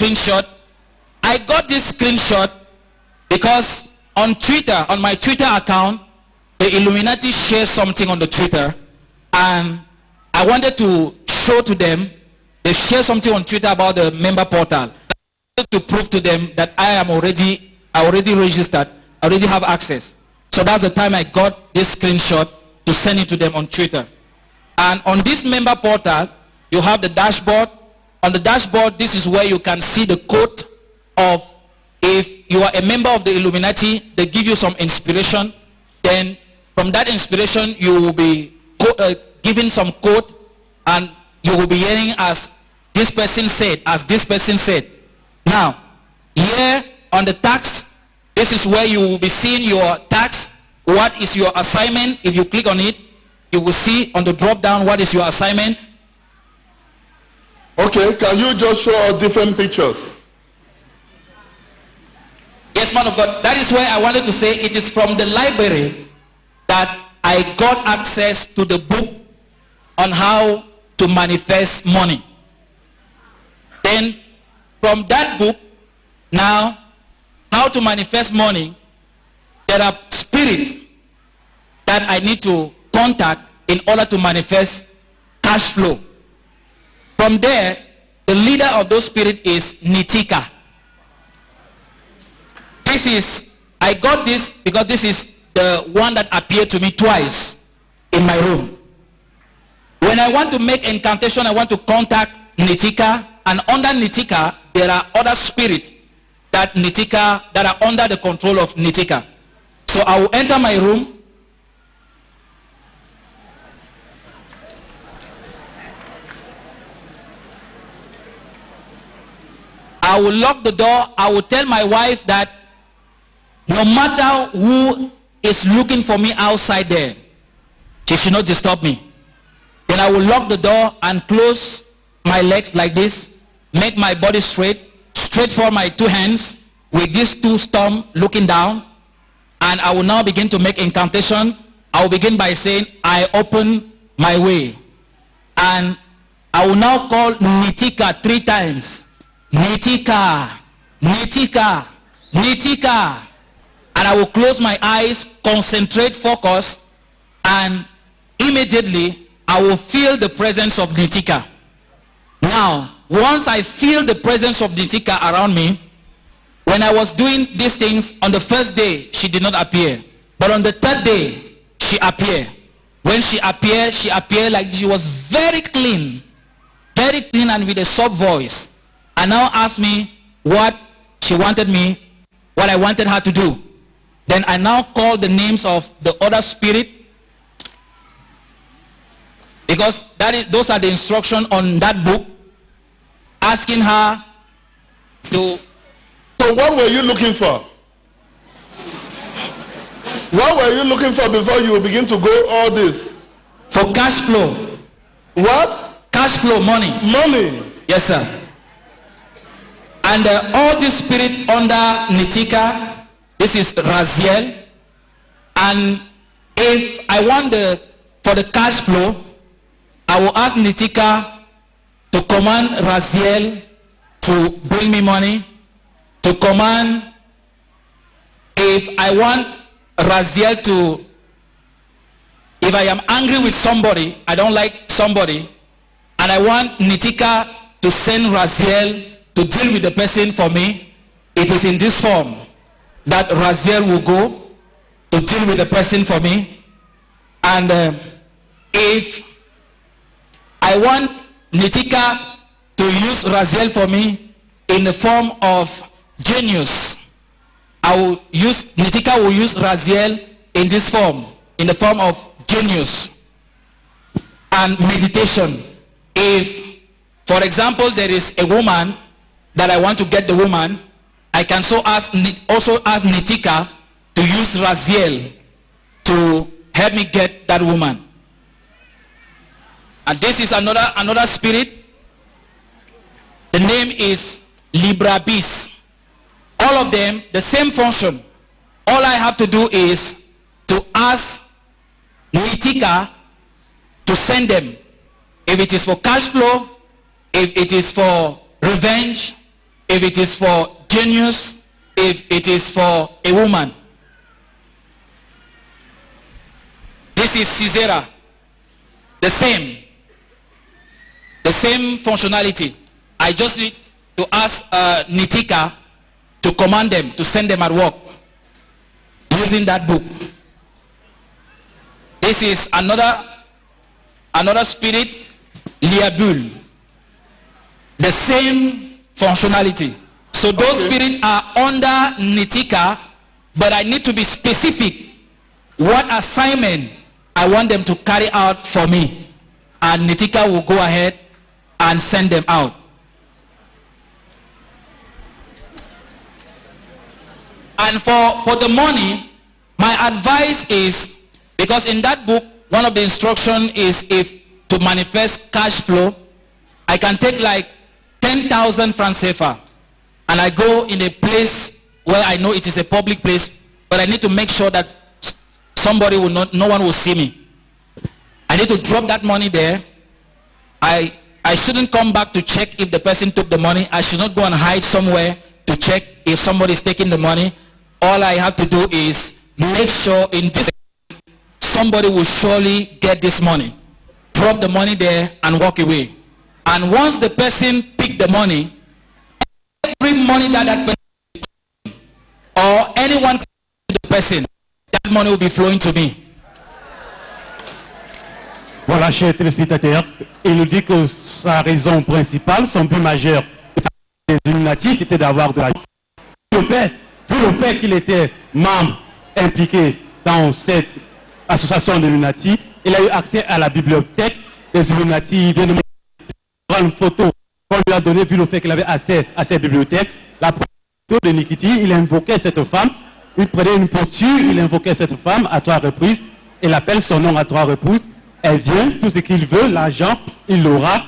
screenshot. I got this screenshot because on Twitter, on my Twitter account, the Illuminati shared something on the Twitter, and I wanted to show to them. They share something on Twitter about the member portal. I wanted to prove to them that I already registered, I already have access. So that's the time I got this screenshot to send it to them on Twitter. And on this member portal, you have the dashboard. On the dashboard, this is where you can see the code of, if you are a member of the Illuminati, they give you some inspiration. Then from that inspiration, you will be given some code, and you will be hearing as this person said, as this person said. Now, here on the tax, this is where you will be seeing your tax. What is your assignment? If you click on it, you will see on the drop down what is your assignment. Okay, can you just show us different pictures? Yes, man of God. That is why I wanted to say it is from the library that I got access to the book on how to manifest money. Then from that book, now, how to manifest money, there are spirits that I need to contact in order to manifest cash flow. From there, the leader of those spirits is Nitika. I got this because this is the one that appeared to me twice in my room. When I want to make incantation, I want to contact Nitika, and under Nitika, there are other spirits that are under the control of Nitika. So I will enter my room. I will lock the door. I will tell my wife that no matter who is looking for me outside there, she should not disturb me. Then I will lock the door and close my legs like this, make my body straight for my two hands with these two storms looking down, and I will now begin to make incantation. I will begin by saying, I open my way. And I will now call Nitika 3 times. Nitika, Nitika, Nitika. And I will close my eyes, concentrate, focus, and immediately I will feel the presence of Nitika. Now, once I feel the presence of Nitika around me, when I was doing these things, on the first day, she did not appear. But on the third day, she appeared. When she appeared like she was very clean and with a soft voice. And now asked me what she wanted me, what I wanted her to do. Then I now call the names of the other spirit, because those are the instructions on that book, asking her to... So what were you looking for? What were you looking for before you begin to go all this? For cash flow. What? Cash flow, money. Money? Yes, sir. And all this spirit under Nitika, this is Raziel. And if I want for the cash flow, I will ask Nitika to command Raziel to bring me money. To command, if I want Raziel to, if I am angry with somebody, I don't like somebody, and I want Nitika to send Raziel to deal with the person for me, it is in this form that Raziel will go to deal with the person for me. And if I want Nitika to use Raziel for me in the form of genius, Nitika will use Raziel in this form, in the form of genius. And meditation. If, for example, there is a woman that I want to get the woman, I can also ask Nitika to use Raziel to help me get that woman. And this is another spirit. The name is Libra Bis. All of them, the same function. All I have to do is to ask Nitika to send them. If it is for cash flow, if it is for revenge, if it is for genius, if it is for a woman. This is Caesarea. The same functionality. I just need to ask Nitika to command them, to send them at work using that book. This is another spirit, Liabul. The same functionality. So those spirits are under Nitika, but I need to be specific what assignment I want them to carry out for me. And Nitika will go ahead and send them out. And for the money, my advice is, because in that book, one of the instructions is if to manifest cash flow, I can take like 10,000 francs CFA, and I go in a place where I know it is a public place, but I need to make sure that somebody will not, no one will see me. I need to drop that money there. I shouldn't come back to check if the person took the money. I should not go and hide somewhere to check if somebody is taking the money. All I have to do is make sure in this somebody will surely get this money. Drop the money there and walk away. And once the person pick the money, every money that person or anyone to the person, that money will be flowing to me. Voilà, chers téléspectateurs, il nous dit que sa raison principale, son but majeur des Illuminati, c'était d'avoir de l'argent. Le fait qu'il était membre impliqué dans cette association d'Illuminati, il a eu accès à la bibliothèque des Illuminati. Il vient de prendre une photo qu'on lui a donnée, vu le fait qu'il avait accès à cette bibliothèque. La photo de Nikiti, il invoquait cette femme, il prenait une posture, il invoquait cette femme à 3 reprises, il appelle son nom à 3 reprises. Elle vient, tout ce qu'il veut, l'argent, il l'aura.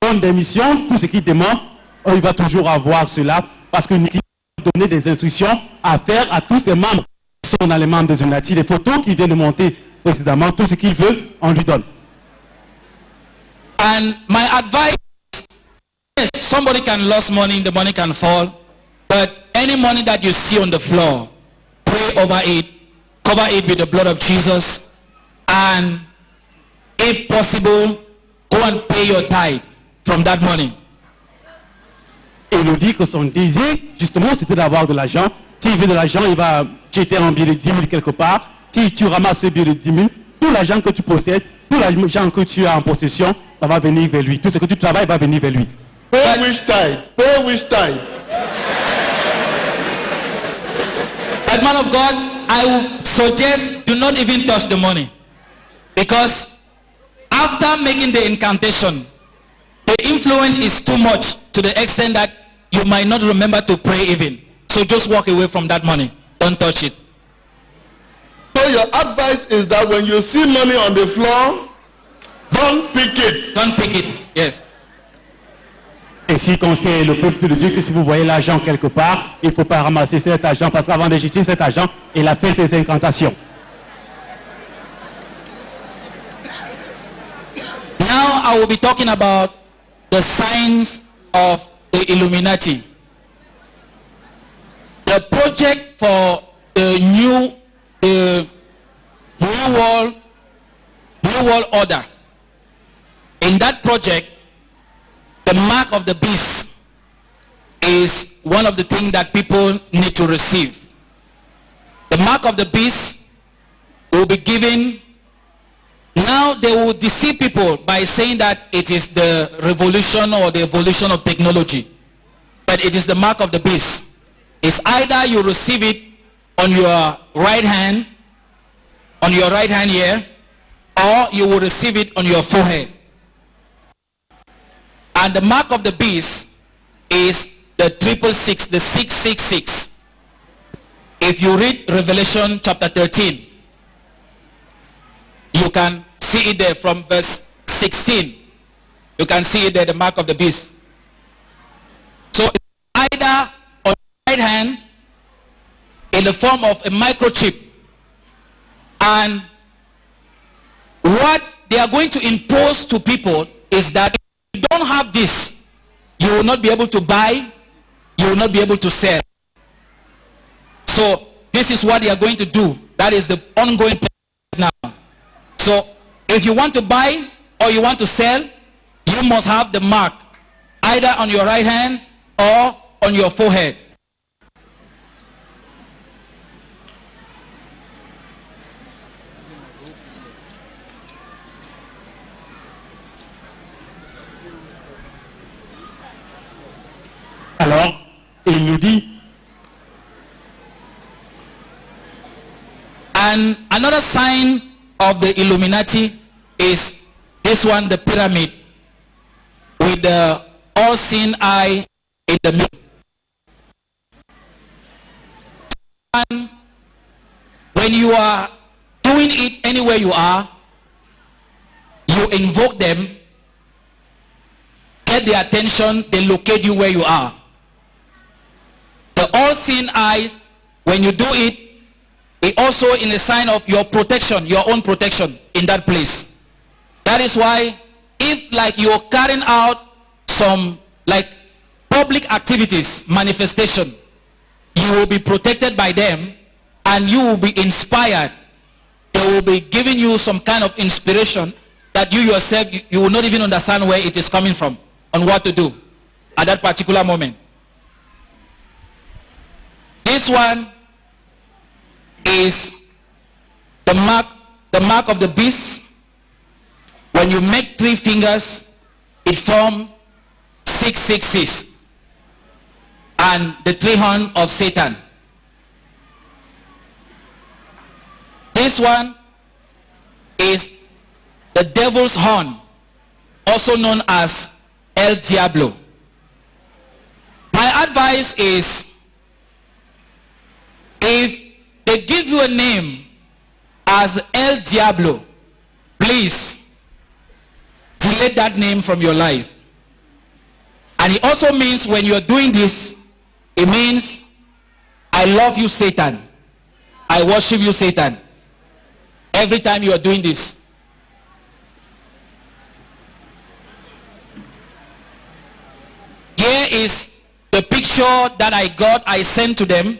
Il donne des missions, tout ce qu'il demande, il va toujours avoir cela, parce que Nikiti a donné des instructions à faire à tous les membres qui sont dans les membres des Illuminati. Les photos qu'il vient de monter précédemment, tout ce qu'il veut, on lui donne. And my advice is, yes, somebody can lose money, the money can fall, but any money that you see on the floor, pray over it, cover it with the blood of Jesus, and if possible, go and pay your tithe from that money. Et il nous dit que son désir, justement, c'était d'avoir de l'argent. S'il veut de l'argent, il va jeter un billet de 10 000 quelque part. Si tu ramasses ce billet de 10 000, tout l'argent que tu possèdes, tout l'argent que tu as en possession, ça va venir vers lui. Tout ce que tu travailles va venir vers lui. Pay which tithe? Pay which tithe? But man of God, I would suggest do not even touch the money. Because after making the incantation, the influence is too much to the extent that you might not remember to pray even. So just walk away from that money. Don't touch it. So your advice is that when you see money on the floor, don't pick it. Don't pick it. Yes. Et si conseille le peuple de Dieu que si vous voyez l'argent quelque part, il ne faut pas ramasser cet argent, parce qu'avant de jeter cet argent, il a fait ses incantations. Now I will be talking about the signs of the Illuminati. The project for the new world order. In that project, the mark of the beast is one of the things that people need to receive. The mark of the beast will be given. Now they will deceive people by saying that it is the revolution or the evolution of technology. But it is the mark of the beast. It's either you receive it on your right hand here, or you will receive it on your forehead. And the mark of the beast is the 666, the 666. If you read Revelation chapter 13, you can see it there from verse 16. You can see it there, the mark of the beast. So either on the right hand in the form of a microchip, and what they are going to impose to people is that if you don't have this, you will not be able to buy, you will not be able to sell. So this is what they are going to do. That is the ongoing plan now. So if you want to buy or you want to sell, you must have the mark either on your right hand or on your forehead. Alors, il nous dit, and another sign of the Illuminati is this one, the pyramid, with the all-seeing eye in the middle. And when you are doing it anywhere you are, you invoke them, get their attention, they locate you where you are. The all-seeing eyes, when you do it, it also in a sign of your protection, your own protection in that place. That is why if like you're carrying out some like public activities, manifestation, you will be protected by them and you will be inspired. They will be giving you some kind of inspiration that you yourself, you will not even understand where it is coming from and what to do at that particular moment. This one is the mark of the beast. When you make 3 fingers, it forms 666, and the 3 horns of Satan. This one is the devil's horn, also known as El Diablo. My advice is, if they give you a name as El Diablo, please delete that name from your life. And it also means when you're doing this, it means I love you, Satan. I worship you, Satan. Every time you are doing this. Here is the picture that I got. I sent to them.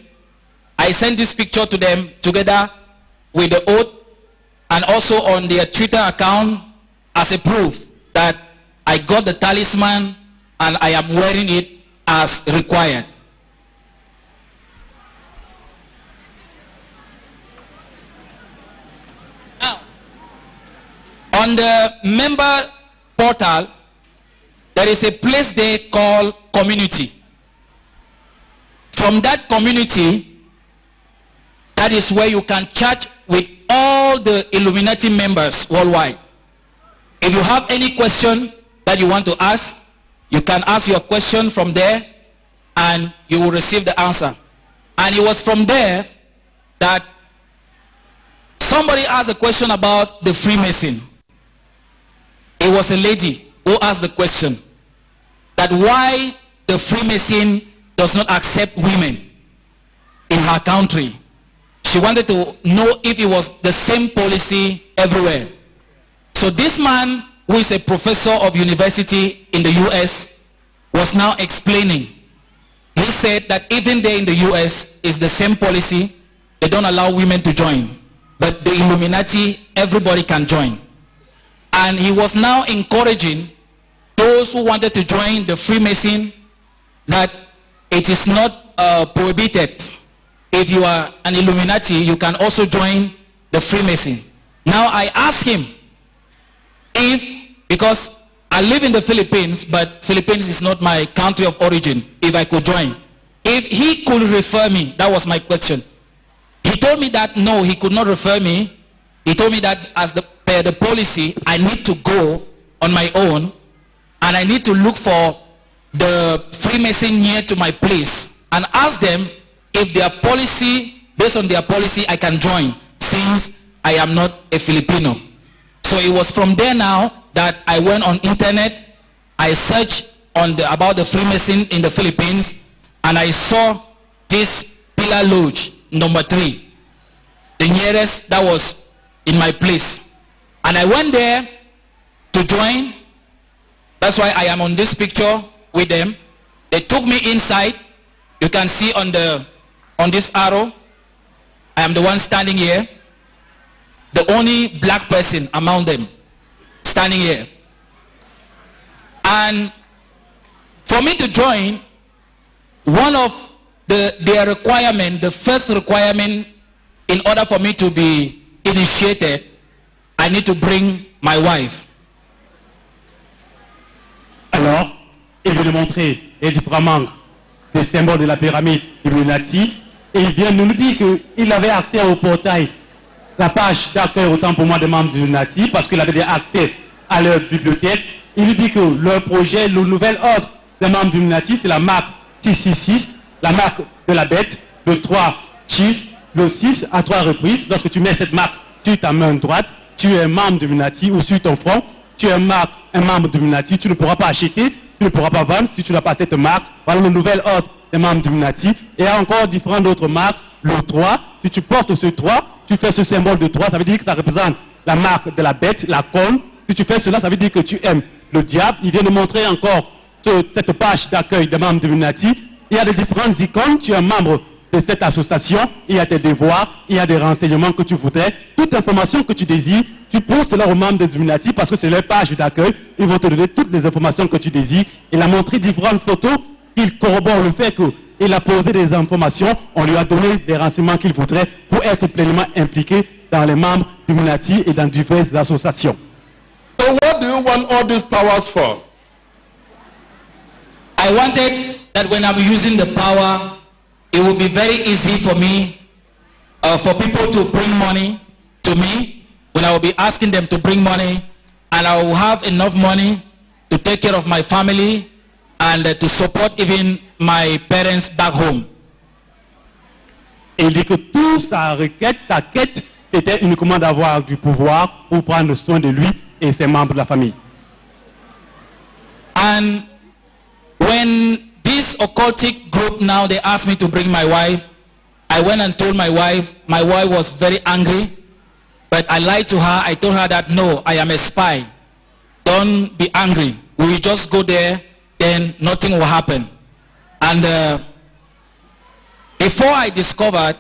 I sent this picture to them together with the oath and also on their Twitter account as a proof that I got the talisman and I am wearing it as required. Now, on the member portal, there is a place there called community. From that community, that is where you can chat with all the Illuminati members worldwide. If you have any question that you want to ask, you can ask your question from there and you will receive the answer. And it was from there that somebody asked a question about the Freemason. It was a lady who asked the question that why the Freemason does not accept women in her country. She wanted to know if it was the same policy everywhere. So this man, who is a professor of university in the US, was now explaining. He said that even there in the US is the same policy. They don't allow women to join. But the Illuminati, everybody can join. And he was now encouraging those who wanted to join the Freemason that it is not prohibited. If you are an Illuminati, you can also join the Freemason. Now I asked him if, because I live in the Philippines, but Philippines is not my country of origin, if I could join. If he could refer me, that was my question. He told me that no, he could not refer me. He told me that as per the policy, I need to go on my own and I need to look for the Freemason near to my place and ask them if their policy, based on their policy, I can join, since I am not a Filipino. So it was from there now that I went on internet, I searched on about the Freemason in the Philippines, and I saw this Pillar Lodge, number 3, the nearest that was in my place. And I went there to join. That's why I am on this picture with them. They took me inside. You can see on this arrow, I am the one standing here. The only black person among them standing here. And for me to join, one of their requirement, the first requirement in order for me to be initiated, I need to bring my wife. Alors, il veut nous montrer les différents membres des symboles de la pyramide Illuminati. Et il vient nous dire qu'il avait accès au portail, la page d'accueil autant pour moi des membres du Illuminati, parce qu'il avait accès à leur bibliothèque. Il nous dit que leur projet, le nouvel ordre des membres du Illuminati, c'est la marque 666, la marque de la bête, le 3 chiffres, le 6 à 3 reprises. Lorsque tu mets cette marque sur ta main droite, tu es un membre du Illuminati, ou sur ton front, tu es un membre du Illuminati, tu ne pourras pas acheter, tu ne pourras pas vendre si tu n'as pas cette marque. Voilà le nouvel ordre des membres du Illuminati. Et il y a encore différentes autres marques. Le 3, si tu portes ce 3, tu fais ce symbole de 3, ça veut dire que ça représente la marque de la bête, la corne. Si tu fais cela, ça veut dire que tu aimes le diable. Il vient de montrer encore cette page d'accueil des membres du Illuminati. Il y a des différentes icônes, tu es un membre de cette association, il y a tes devoirs, il y a des renseignements que tu voudrais, toute information que tu désires, tu poses cela aux membres des Illuminati parce que c'est leur page d'accueil, ils vont te donner toutes les informations que tu désires. Il a montré différentes photos, il corrobore le fait qu'il a posé des informations, on lui a donné des renseignements qu'il voudrait pour être pleinement impliqué dans les membres du Illuminati et dans diverses associations. So what do you want all these powers for? I wanted that when I'm using the power, it will be very easy for me, for people to bring money to me, when I will be asking them to bring money, and I will have enough money to take care of my family and to support even my parents back home. Et il dit que toute sa requête, sa quête, était uniquement d'avoir du pouvoir pour prendre soin de lui et ses membres de la famille. And when this occultic group now, they asked me to bring my wife, I went and told my wife was very angry, but I lied to her. I told her that no, I am a spy. Don't be angry. We will just go there, then nothing will happen. And before I discovered,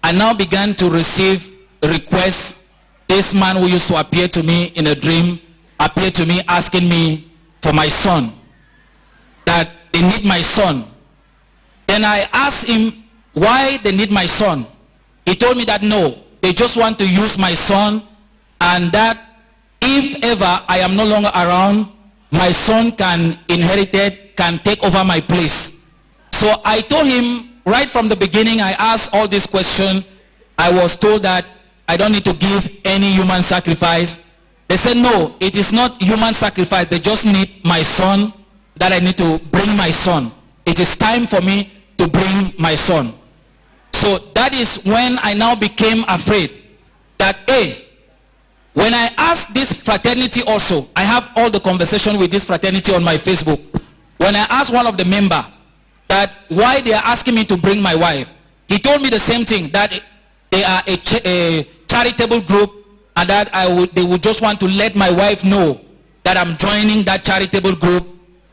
I now began to receive requests. This man who used to appear to me in a dream, appeared to me asking me for my son, that they need my son. Then I asked him why they need my son. He told me that no, they just want to use my son, and that if ever I am no longer around, my son can inherit it, can take over my place. So I told him right from the beginning, I asked all these questions. I was told that I don't need to give any human sacrifice. They said no, it is not human sacrifice. They just need my son, that I need to bring my son. It is time for me to bring my son. So that is when I now became afraid that, hey, when I asked this fraternity also, I have all the conversation with this fraternity on my Facebook. When I asked one of the members that why they are asking me to bring my wife, he told me the same thing, that they are a charitable group, and that they would just want to let my wife know that I'm joining that charitable group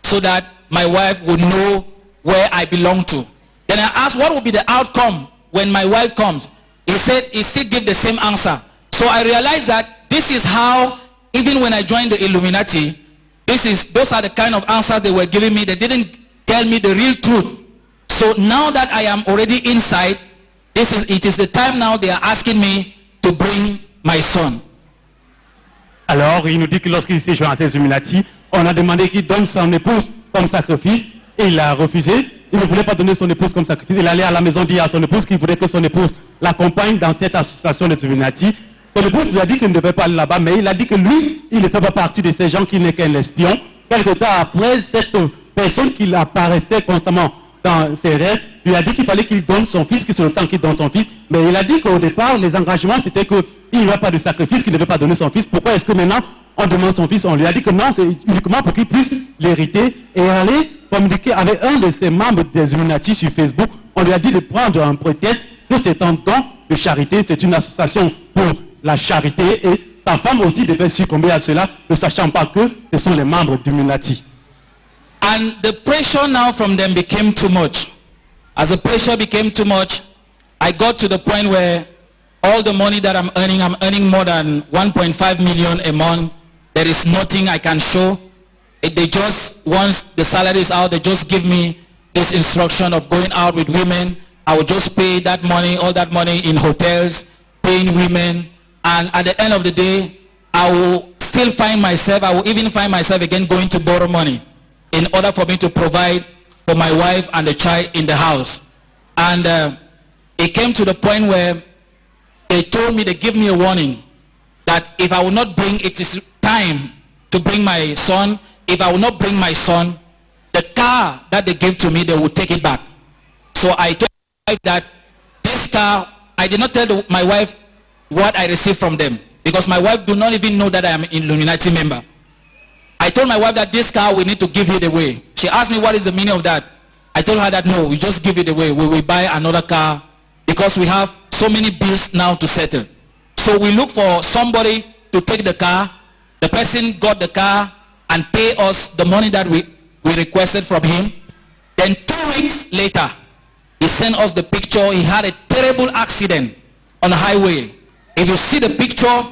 so that my wife would know where I belong to. Then I asked what would be the outcome when my wife comes. He said he still gave the same answer. So I realized that this is how, even when I joined the Illuminati, those are the kind of answers they were giving me. They didn't tell me the real truth. So now that I am already inside, it is the time now they are asking me to bring my son. Alors, il nous dit que lorsqu'il s'est joint à ces Illuminati, on a demandé qu'il donne son épouse comme sacrifice, et il a refusé. Il ne voulait pas donner son épouse comme sacrifice. Il allait à la maison dire à son épouse qu'il voulait que son épouse l'accompagne dans cette association des Illuminati. Son épouse lui a dit qu'il ne devait pas aller là-bas, mais il a dit que lui, il ne fait pas partie de ces gens qui n'est qu'un espion. Quelque temps après, cette personne qui apparaissait constamment dans ses rêves lui a dit qu'il fallait qu'il donne son fils, que c'est le temps qu'il donne son fils. Mais il a dit qu'au départ, les engagements, c'était qu'il n'y avait pas de sacrifice, qu'il ne devait pas donner son fils. Pourquoi est-ce que maintenant, on demande son fils? On lui a dit que non, c'est uniquement pour qu'il puisse l'hériter et aller communiquer avec un de ses membres des Illuminati sur Facebook. On lui a dit de prendre un prétexte que c'est un don de charité, c'est une association pour la charité, et sa femme aussi devait succomber à cela, ne sachant pas que ce sont les membres d'Illuminati. And the pressure now from them became too much. As the pressure became too much, I got to the point where all the money that I'm earning more than 1.5 million a month. There is nothing I can show. They just, once the salary is out, they just give me this instruction of going out with women. I will just pay that money, all that money in hotels, paying women. And at the end of the day, I will still find myself, I will even find myself again going to borrow money in order for me to provide for my wife and the child in the house. And it came to the point where they told me, they give me a warning that if I will not bring, it is time to bring my son. If I will not bring my son, the car that they gave to me, they will take it back. So I told my wife that this car, I did not tell my wife what I received from them, because my wife do not even know that I am an Illuminati member. I told my wife that this car, we need to give it away. She asked me what is the meaning of that. I told her that no, we just give it away. We will buy another car because we have so many bills now to settle. So we look for somebody to take the car. The person got the car and pay us the money that we requested from him. Then 2 weeks later, he sent us the picture. He had a terrible accident on the highway. If you see the picture,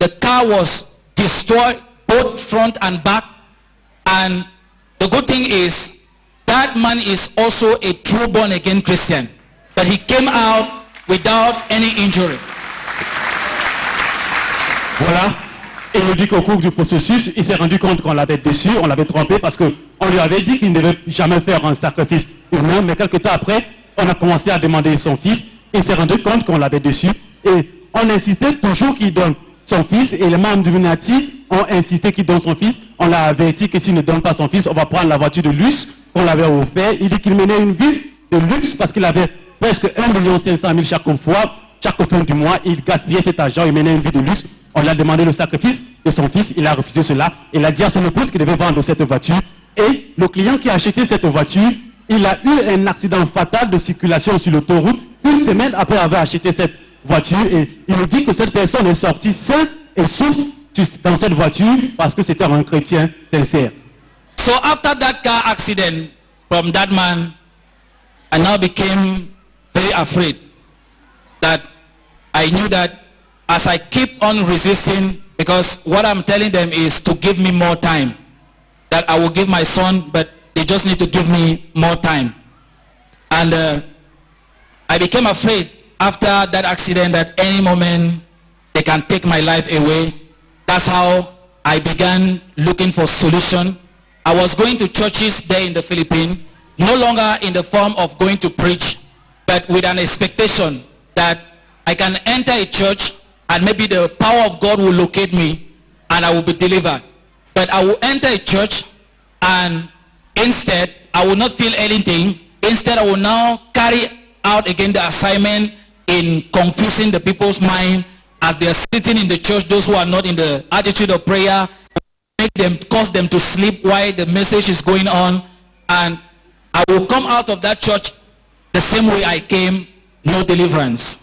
the car was destroyed, both front and back. And the good thing is, that man is also a true born-again Christian. But he came out without any injury. Voilà. Et il nous dit qu'au cours du processus, il s'est rendu compte qu'on l'avait déçu, on l'avait trompé, parce qu'on lui avait dit qu'il ne devait jamais faire un sacrifice humain. Mais quelques temps après, on a commencé à demander son fils. Il s'est rendu compte qu'on l'avait déçu. Et on insistait toujours qu'il donne son fils. Et les membres du Illuminati ont insisté qu'il donne son fils. On l'a averti que s'il ne donne pas son fils, on va prendre la voiture de luxe qu'on l'avait offert. Il dit qu'il menait une vie de luxe parce qu'il avait presque 1 500 000 chaque fois. Chaque fin du mois, il gaspillait cet argent, il menait une vie de luxe. On lui a demandé le sacrifice de son fils, il a refusé cela. Il a dit à son épouse qu'il devait vendre cette voiture. Et le client qui a acheté cette voiture, il a eu un accident fatal de circulation sur l'autoroute 1 semaine après avoir acheté cette voiture. Et il nous dit que cette personne est sortie saine et sauf dans cette voiture parce que c'était un chrétien sincère. So after that car accident from that man, I now became very afraid that I knew that as I keep on resisting, because what I'm telling them is to give me more time, that I will give my son, but they just need to give me more time. And I became afraid after that accident that any moment they can take my life away. That's how I began looking for solution. I was going to churches there in the Philippines, no longer in the form of going to preach, but with an expectation that I can enter a church and maybe the power of God will locate me and I will be delivered. But I will enter a church and instead I will not feel anything. Instead I will now carry out again the assignment in confusing the people's mind as they are sitting in the church. Those who are not in the attitude of prayer, cause them to sleep while the message is going on, and I will come out of that church the same way I came, no deliverance.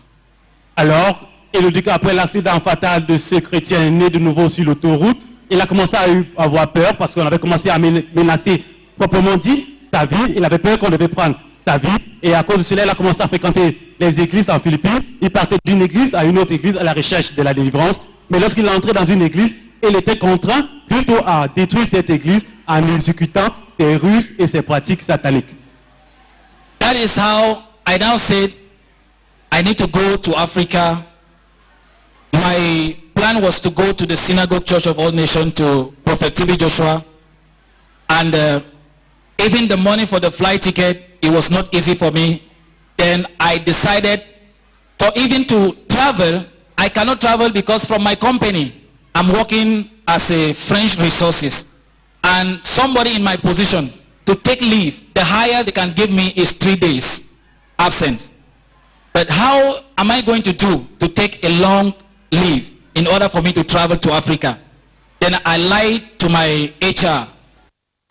Alors, il nous dit qu'après l'accident fatal de ce chrétien né de nouveau sur l'autoroute, il a commencé à avoir peur parce qu'on avait commencé à menacer, proprement dit, sa vie. Il avait peur qu'on devait prendre sa vie. Et à cause de cela, il a commencé à fréquenter les églises en Philippines. Il partait d'une église à une autre église à la recherche de la délivrance. Mais lorsqu'il est entré dans une église, il était contraint plutôt à détruire cette église en exécutant ses ruses et ses pratiques sataniques. That is how I now said, I need to go to Africa. My plan was to go to the Synagogue Church of All Nations, to Prophet T.B. Joshua. And even the money for the flight ticket, it was not easy for me. Then I decided even to travel. I cannot travel because from my company, I'm working as a French resources. And somebody in my position to take leave, the highest they can give me is 3 days absence. But how am I going to do to take a long leave in order for me to travel to Africa? Then I lied to my HR,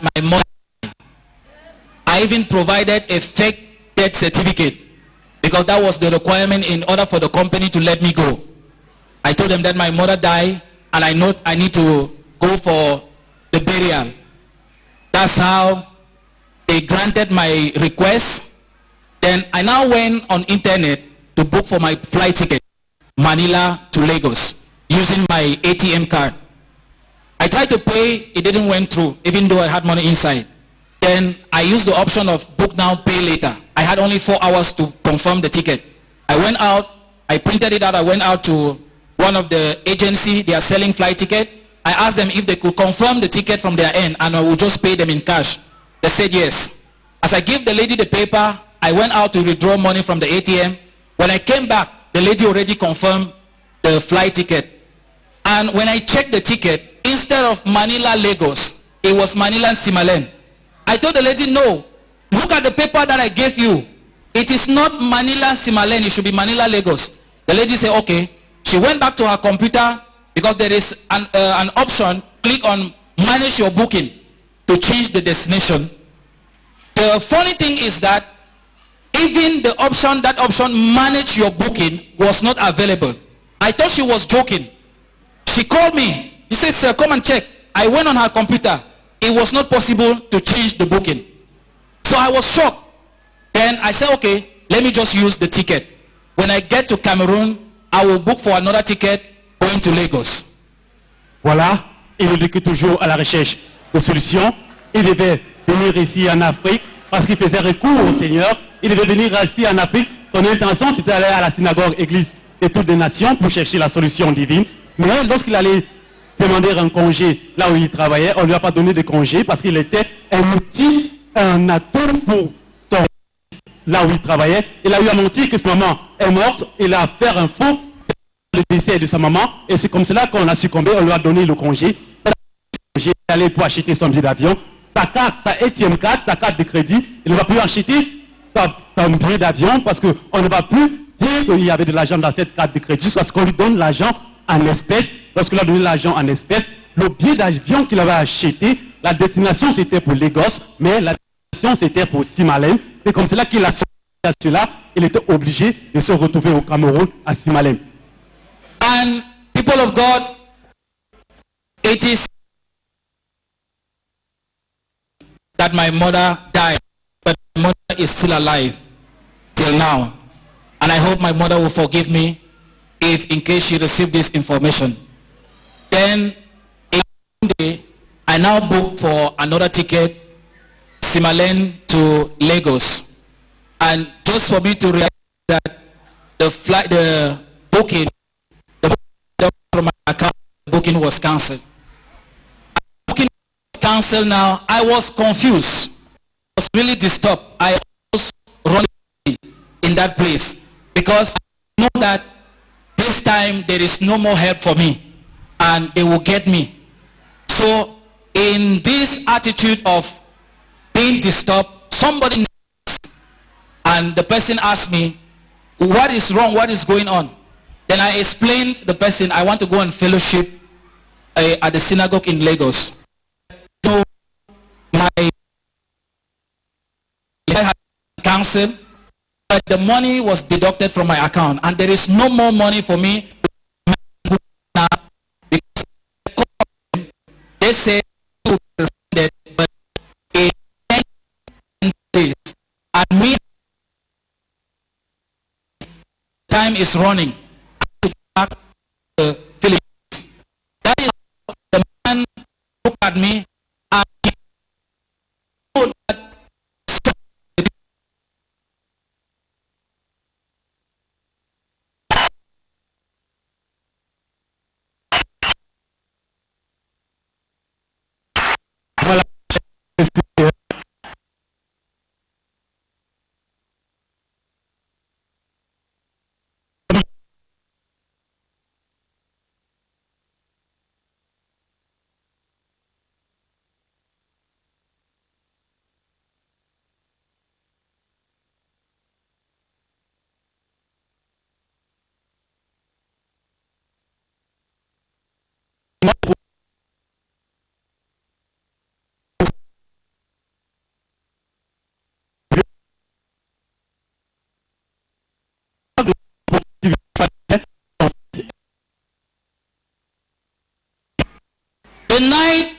my mother. I even provided a fake death certificate because that was the requirement in order for the company to let me go. I told them that my mother died and I know I need to go for the burial. That's how they granted my request. Then Then I now went on internet to book for my flight ticket, Manila to Lagos, using my ATM card. I tried to pay, it didn't went through, even though I had money inside. Then I used the option of book now, pay later. I had only 4 hours to confirm the ticket. I went out, I printed it out, I went out to one of the agency, they are selling flight ticket. I asked them if they could confirm the ticket from their end and I would just pay them in cash. They said yes. As I gave the lady the paper, I went out to withdraw money from the ATM. When I came back, the lady already confirmed the flight ticket. And when I checked the ticket, instead of Manila Lagos, it was Manila Simalen. I told the lady, no, look at the paper that I gave you. It is not Manila Simalen, it should be Manila Lagos. The lady said, okay. She went back to her computer because there is an option, click on manage your booking to change the destination. The funny thing is that even that option manage your booking was not available. I thought she was joking. She called me. She said, sir, come and check. I went on her computer. It was not possible to change the booking. So I was shocked. Then I said, okay, let me just use the ticket. When I get to Cameroon, I will book for another ticket going to Lagos. Voilà, il nous dit que toujours à la recherche de solutions. Il devait venir ici en Afrique parce qu'il faisait recours au Seigneur. Il devait venir ici en Afrique. Son intention, c'était d'aller à la synagogue, église de toutes les nations pour chercher la solution divine. Mais lorsqu'il allait demander un congé là où il travaillait, on ne lui a pas donné de congé parce qu'il était un outil, un atout pour son là où il travaillait. Il a eu à mentir que sa maman est morte. Il a fait un faux le décès de sa maman. Et c'est comme cela qu'on a succombé. On lui a donné le congé. Il est allé pour acheter son billet d'avion. Sa carte, sa ATM card, sa carte de crédit, il ne va plus acheter son billet d'avion parce qu'on ne va plus dire qu'il y avait de l'argent dans cette carte de crédit parce qu'on lui donne l'argent en espèces. Lorsqu'il a donné l'argent en espèces, le billet d'avion qu'il avait acheté, la destination c'était pour Lagos, mais la destination c'était pour Simalem. C'est comme cela qu'il a sorti à cela, il était obligé de se retrouver au Cameroun à Simalem. And people of God, it is that my mother died, but my mother is still alive till now. And I hope my mother will forgive me if in case she received this information. Then one day, I now book for another ticket, Simalen to Lagos. And just for me to realize that the booking, from my account, the booking was cancelled. Booking was cancelled now. I was confused. I was really disturbed. I was running in that place because I know that this time there is no more help for me and they will get me. So in this attitude of being disturbed, somebody and the person asked me, what is wrong? What is going on? Then I explained to the person, I want to go on fellowship at the synagogue in Lagos. So my had cancelled, but the money was deducted from my account, and there is no more money for me now because they say to be refunded, but in 10 days, and me, time is running. Back to the Philippines. That is how the man looked at me and he knew that the night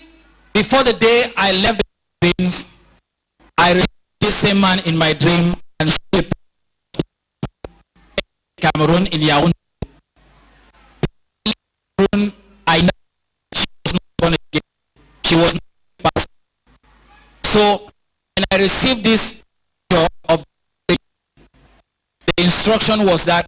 before the day I left the dreams, I received this same man in my dream and showed Cameroon, in Yaoundé. I know she was not born again. She was not a pastor. So when I received this job of the instruction was that